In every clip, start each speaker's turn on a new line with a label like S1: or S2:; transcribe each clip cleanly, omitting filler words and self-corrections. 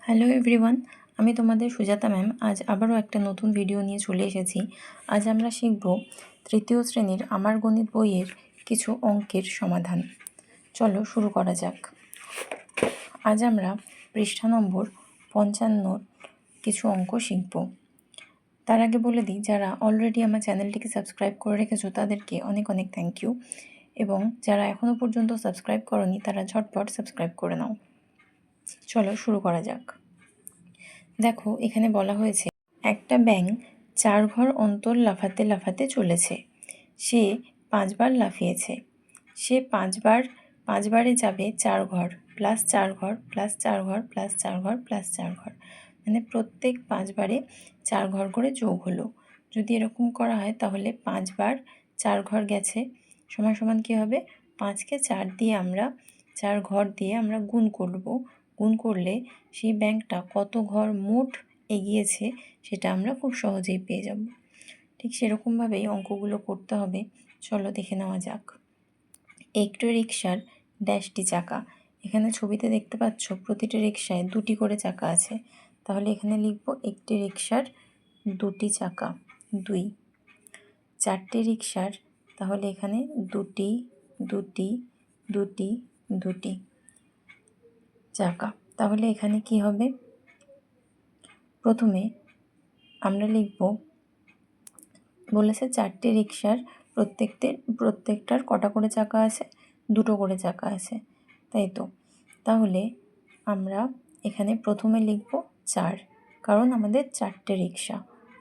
S1: Hello everyone, আমি তোমাদের Sujata ma'am. আজ আবারও একটা নতুন ভিডিও নিয়ে চলে এসেছি। আজ আমরা শিখব তৃতীয় শ্রেণীর আমার গণিত বইয়ের কিছু অঙ্কের সমাধান। চলো শুরু করা যাক। আজ আমরা পৃষ্ঠা নম্বর 55 কিছু অঙ্ক শিখব। তার আগে বলে দিই, যারা অলরেডি আমার চ্যানেলটিকে সাবস্ক্রাইব করে রেখেছো তাদেরকে অনেক অনেক থ্যাংক ইউ, এবং যারা এখনও পর্যন্ত সাবস্ক্রাইব করনি তারা ঝটপট সাবস্ক্রাইব করে নাও। চলো শুরু করা যাক। দেখো, এখানে বলা হয়েছে একটা ব্যাঙ 4 ঘর অন্তর লাফাতে লাফাতে চলেছে। সে 5 বার লাফিয়েছে। সে পাঁচবারে যাবে 4 ঘর প্লাস 4 ঘর প্লাস 4 ঘর প্লাস 4 ঘর প্লাস 4 ঘর, মানে প্রত্যেক 5 বারে 4 ঘর করে যোগ হলো। যদি এরকম করা হয় তাহলে 5 বার 4 ঘর গেছে সমান সমান কী হবে? 5কে 4 দিয়ে আমরা 4 ঘর দিয়ে আমরা গুণ করব। গুণ করলে সেই ব্যাংকটা কত ঘর মোট এগিয়েছে সেটা আমরা খুব সহজেই পেয়ে যাব। ঠিক সেরকমভাবেই অঙ্কগুলো করতে হবে। চলো দেখে নেওয়া যাক। একটি রিকশার ড্যাশটি চাকা। এখানে ছবিতে দেখতে পাচ্ছ প্রতিটি রিকশায় 2টি করে চাকা আছে, তাহলে এখানে লিখব একটি রিকশার 2টি চাকা 2। 4টি রিকশার, তাহলে এখানে 2টি 2টি 2টি 2টি চাকা। তাহলে এখানে কি হবে? প্রথমে আমরা লিখব, বলেছে 4টি রিকশার প্রত্যেকটার কটা করে চাকা আছে? 2টো করে চাকা আছে, তাই তো। তাহলে আমরা এখানে প্রথমে লিখব 4, কারণ আমাদের 4টে রিকশা।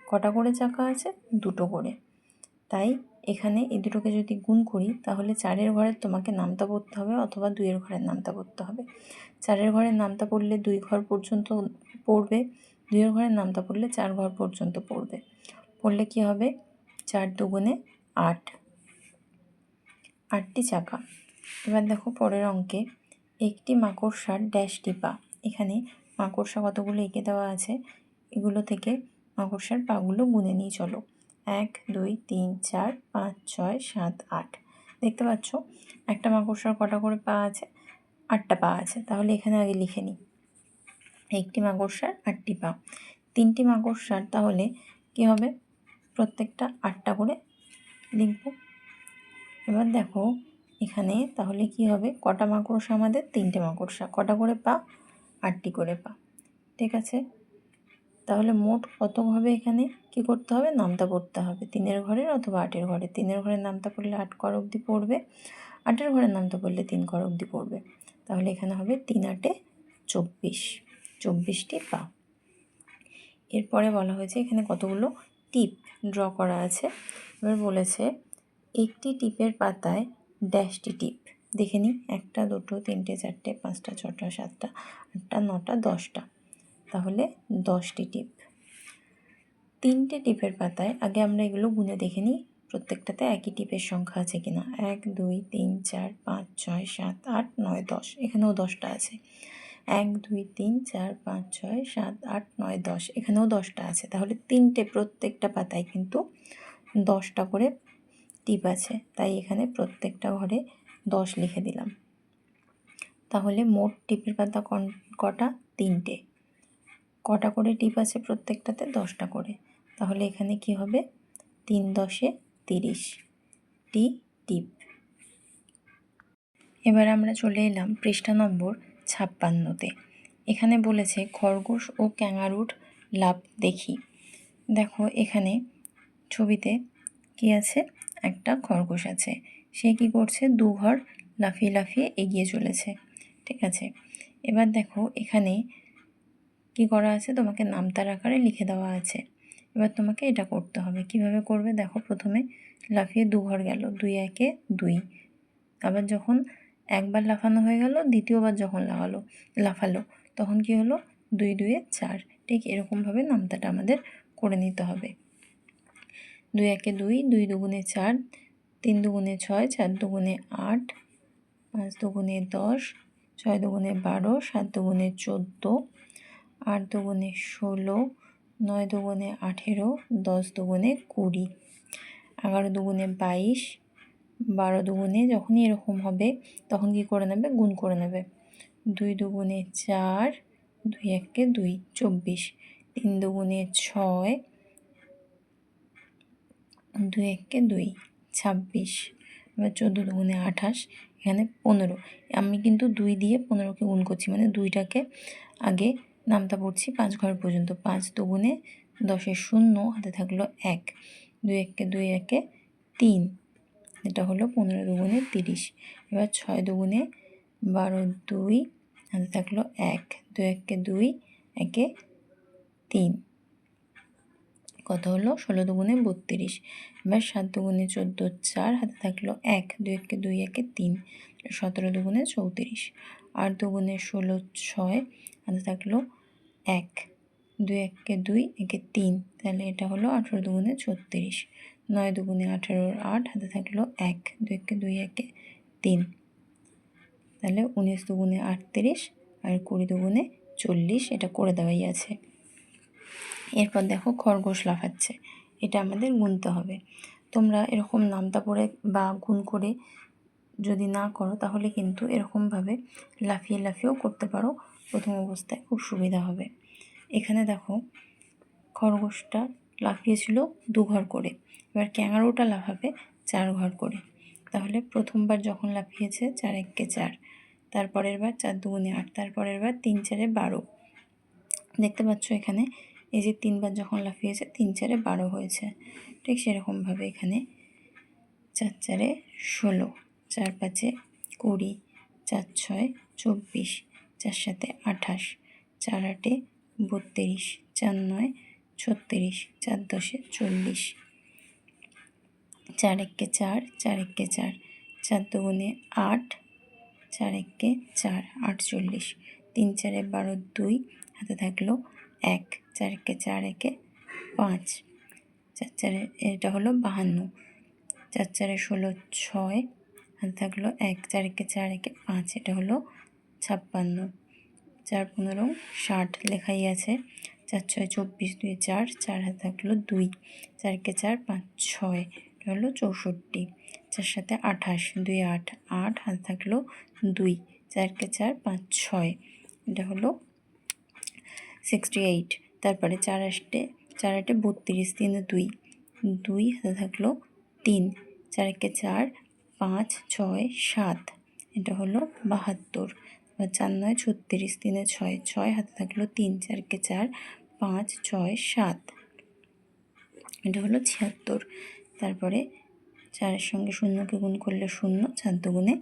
S1: কটা করে চাকা আছে? 2টো করে। তাই এখানে এই দুটোকে যদি গুণ করি তাহলে 4-এর ঘরের তোমাকে নামতা পড়তে হবে অথবা 2-এর ঘরের নামতা পড়তে হবে। 4-এর ঘরের নামতা পড়লে 2 ঘর পর্যন্ত পড়বে, 2-এর ঘরের নামতা পড়লে 4 ঘর পর্যন্ত পড়বে। পড়লে কি হবে? 4 দুগুণে 8, 8টি চাকা। এবার দেখো পরের অঙ্কে, একটি মাকড়সার ড্যাশটি পা। এখানে মাকড়সা কতগুলো এঁকে দেওয়া আছে, এগুলো থেকে মাকড়সার পাগুলো গুনে নিয়ে চলো। 1 2 3 4 5 6 7 8। দেখতে পাচ্ছ একটা মাকড়সার কটা করে পা আছে? 8টা পা আছে। তাহলে এখানে আগে লিখে নিই, একটি মাকড়সার 8টি পা। 3টি মাকড়সার, তাহলে কি হবে? প্রত্যেকটা 8টা করে লিখব। এবার দেখো এখানে তাহলে কি হবে? কটা মাকড়সা আমাদের? 3টে মাকড়সা। কটা করে পা? 8টি করে পা। ঠিক আছে, তাহলে মোট কত হবে? এখানে কি করতে হবে? নামতা পড়তে হবে 3-এর ঘরের অথবা 8-এর ঘরে। 3-এর ঘরের নামতা পড়লে 8 ঘর অবধি পড়বে, 8-এর ঘরের নামতা পড়লে 3 ঘর অবধি পড়বে। তাহলে এখানে হবে 3 8 24, 24টি পা। এরপরে বলা হয়েছে এখানে কতগুলো টিপ ড্র করা আছে। এবার বলেছে একটি টিপের পাতায় ড্যাশটি টিপ। দেখে নিই, 1 2 3 4 5 6 7 8 9 10টা, তাহলে 10টি টিপ। 3টে টিপের পাতায়, আগে আমরা এগুলো গুনে দেখে নিই প্রত্যেকটাতে একই টিপের সংখ্যা আছে কিনা। 1 2 3 4 5 6 7 8 9 10, এখানেও 10টা আছে। 1 2 3 4 5 6 7 8 9 10, এখানেও 10টা আছে। তাহলে 3টে প্রত্যেকটা পাতায় কিন্তু 10টা করে টিপ আছে, তাই এখানে প্রত্যেকটা ঘরে 10 লিখে দিলাম। তাহলে মোট টিপের পাতা কটা? 3টে। কটা করে টিপ আছে প্রত্যেকটাতে? 10টা করে। তাহলে এখানে কি হবে? 3 10 30টি টিপ। এবার আমরা চলে এলাম পৃষ্ঠা নম্বর 56-তে। এখানে বলেছে খরগোশ ও ক্যাঙ্গারুর লাভ দেখি। দেখো এখানে ছবিতে কি আছে? একটা খরগোশ আছে, সে কি করছে? 2 ঘর লাফিয়ে লাফিয়ে এগিয়ে চলেছে। ঠিক আছে, এবার দেখো এখানে কি করা আছে? তোমাকে নামতার আকারে লিখে দেওয়া আছে। এবার তোমাকে এটা করতে হবে। কিভাবে করবে? দেখো প্রথমে লাফিয়ে 2 ঘর গেল, 2 1 2। আবার যখন একবার লাফানো হয়ে গেল, দ্বিতীয়বার যখন লাফালো তখন কি হলো? 2 2 4। ঠিক এরকমভাবে নামতাটা আমাদের করে নিতে হবে। 2 1 2, 2 দুগুণে 4, 3 দুগুণে 6, 4 দুগুণে 8, 5 দুগুণে 10, 6 দুগুণে 12, 7 দুগুণে 14, 8 দুগুণে 16, 9 দুগুণে 18, 10 দুগুণে 20, 11 দুগুণে 22, 12 দুগুণে, যখনই এরকম হবে তখন কি করে নেবে? গুণ করে নেবে। 2 দুগুণে 4, 2 একে 2, 24, 3 দুগুণে 6, 2 একে 2, 26, এবার 14 দুগুণে 28, এখানে 15। আমি কিন্তু 2 দিয়ে 15কে গুণ করছি, মানে 2টাকে আগে নামতা পড়ছি 5 ঘর পর্যন্ত। 5 দুগুণে 10-এর 0, হাতে থাকলো 1, 2 একে 2 একে 3, এটা হলো 15 দুগুণে 30। এবার 6 দুগুণে 12, 2, হাতে থাকলো 1, 2 একে 2 একে 3, কত হলো 16 দুগুণে 32। এবার 7 দুগুণে 14, 4, হাতে থাকলো 1, 2 একে 2 একে 3, 17 দুগুণে 34। 8 দুগুণে 16, 6, হাতে থাকলো 1, 2 একে 2 একে 3, তাহলে এটা হলো 18 দুগুণে 36। 9 দুগুণে 18, 8, হাতে থাকলো 1, 2 একে 2 একে 3, তাহলে 19 দুগুণে 38 আর 20 দুগুণে 40, এটা করে দেওয়াই আছে। এরপর দেখো খরগোশ লাফাচ্ছে, এটা আমাদের গুনতে হবে। তোমরা এরকম নামতা পড়ে বা গুণ করে যদি না করো তাহলে কিন্তু এরকমভাবে লাফিয়ে লাফিয়েও করতে পারো, প্রথম অবস্থায় খুব সুবিধা হবে। এখানে দেখো খরগোশটা লাফিয়েছিল 2 ঘর করে, এবার ক্যাঙারুটা লাফাবে 4 ঘর করে। তাহলে প্রথমবার যখন লাফিয়েছে 4 একে 4, তারপরের বার 4 দুগুণে 8, তারপরের বার 3 4 12। দেখতে পাচ্ছ এখানে এই যে 3বার যখন লাফিয়েছে 3 4 12 হয়েছে। ঠিক সেরকমভাবে এখানে 4 4 16, 4 5 20, 4 6 24, 4 7 28, 4 8 32, 4 9 36, 4 10 40, 4 একে 4, 4 একে 4, 4 দুগুণে 8, 4 একে 4, 48, 3 4 12, 2, হাতে থাকলো 1, 4 একে 4 একে 5, 4 4, এটা হলো 52, 4 4 16, 6, হাতে থাকলো 1, 4 একে 4 একে 5, এটা হলো 56, 4 15 60 লেখাই আছে। 4 6 24, 2 4, 4 হাতে থাকলো 2, 4 একে 4 5 6, এটা হলো 64, 4 7 28, 2 8, 8 হাতে থাকলো 2, 4 একে 4 5 6, এটা হলো 68। তারপরে 4 8 32, 3 2, 2 হাতে থাকলো 3, 4 একে 4 5 6 7, এটা হলো 72। 4 9 36, 3 6, 6 হাতে থাকলো 3, 4 একে 4 5 6 7, এটা হলো 76। তারপরে 4-এর সঙ্গে 0কে গুণ করলে 0, 4 দুগুণে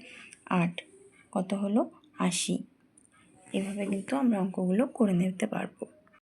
S1: 8, কত হলো 80। এভাবে কিন্তু আমরা অঙ্কগুলো করে নিতে পারবো।